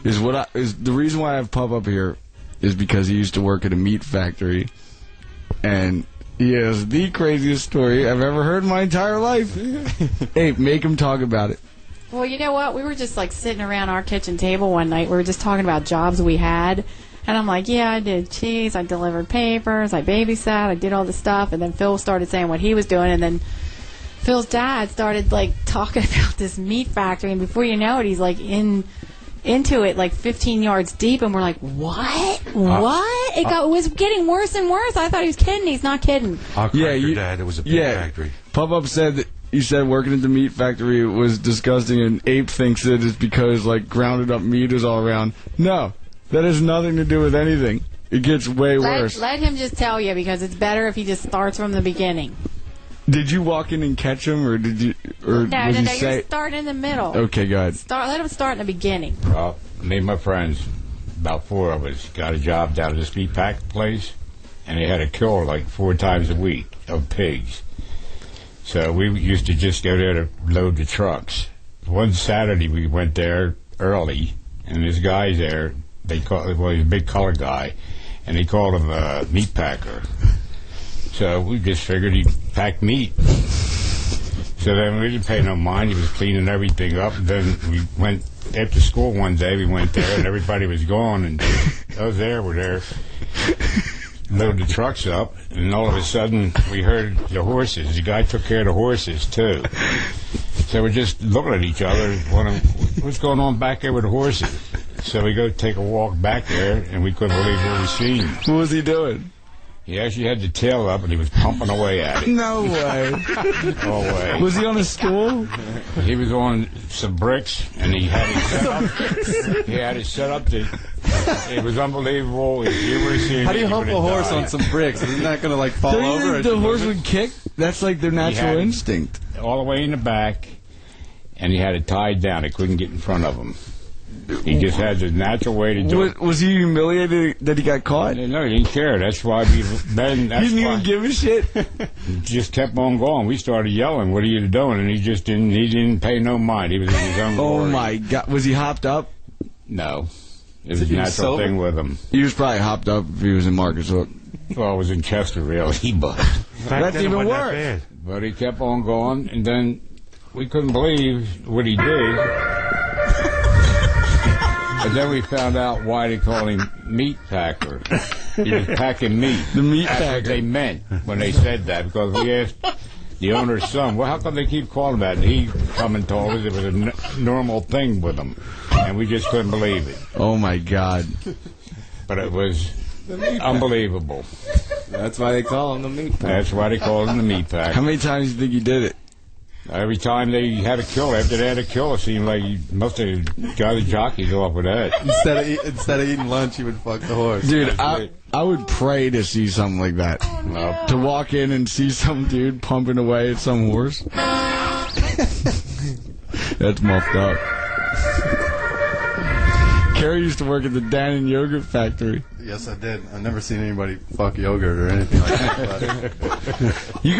is the reason why I have Pup up here is because he used to work at a meat factory, and he has the craziest story I've ever heard in my entire life. Hey, make him talk about it. Well, you know what? We were just like sitting around our kitchen table one night. We were just talking about jobs we had. And I'm like, yeah, I did cheese, I delivered papers, I babysat, I did all this stuff. And then Phil started saying what he was doing. And then Phil's dad started like talking about this meat factory. And before you know it, he's like into it like 15 yards deep. And we're like, what? What? It was getting worse and worse. I thought he was kidding. He's not kidding. Your dad. It was a pig factory. Pup said that you said working at the meat factory was disgusting, and Ape thinks that it's because like grounded up meat is all around. No, that has nothing to do with anything. It gets way worse. Let him just tell you, because it's better if he just starts from the beginning. Did you walk in and catch him, or did you? Or No, was he you're starting in the middle. Okay, go ahead. Let him start in the beginning. Well, me and my friends, about 4 of us, got a job down at this meat pack place, and they had to kill like 4 times a week of pigs. So we used to just go there to load the trucks. One Saturday we went there early, and this guy's there. He's a big color guy, and they called him a meat packer. So we just figured he'd pack meat. So then we didn't pay no mind. He was cleaning everything up. And then we went after school one day. We went there, and everybody was gone, and those there were there. Loaded the trucks up, and all of a sudden we heard the horses. The guy took care of the horses too. So we're just looking at each other, wondering what's going on back there with the horses. So we go take a walk back there, and we couldn't believe what we seen. What was he doing? He actually had the tail up, and he was pumping away at it. No way. No way. Was he on a stool? He was on some bricks, and he had it set up. He had it set up to. It was unbelievable. If you were seeing How do you it, hump a horse on some bricks? Isn't that going to like fall Don't you over? think the horse would kick? That's like their natural instinct. All the way in the back, and he had it tied down. It couldn't get in front of him. He just had the natural way to do it. Was he humiliated that he got caught? No, he didn't care. That's why we then. That's He didn't why even give a shit. just kept on going. We started yelling, "What are you doing?" And he just didn't. He didn't pay no mind. He was in his own Oh glory. my God! Was he hopped up? No, it was a natural thing with him. He was probably hopped up if he was in Marcus Hook. Well, it was in Chester, really, but that's even worse. But he kept on going, and then we couldn't believe what he did. But then we found out why they called him meat packer. He was packing meat. The meat That's packer. what they meant when they said that, because we asked the owner's son, well, how come they keep calling him that? And he come and told us it was a normal thing with him, and we just couldn't believe it. Oh my God! But it was unbelievable. That's why they call him the meat packer. That's why they called him the meat packer. How many times do you think he did it? Every time they had a kill, after they had a kill, it seemed like he must have got the jockeys off with that. Instead of eating lunch, he would fuck the horse. Dude, I would pray to see something like that. To walk in and see some dude pumping away at some horse. That's muffed up. Carrie used to work at the Dannon Yogurt Factory. Yes, I did. I've never seen anybody fuck yogurt or anything like that. You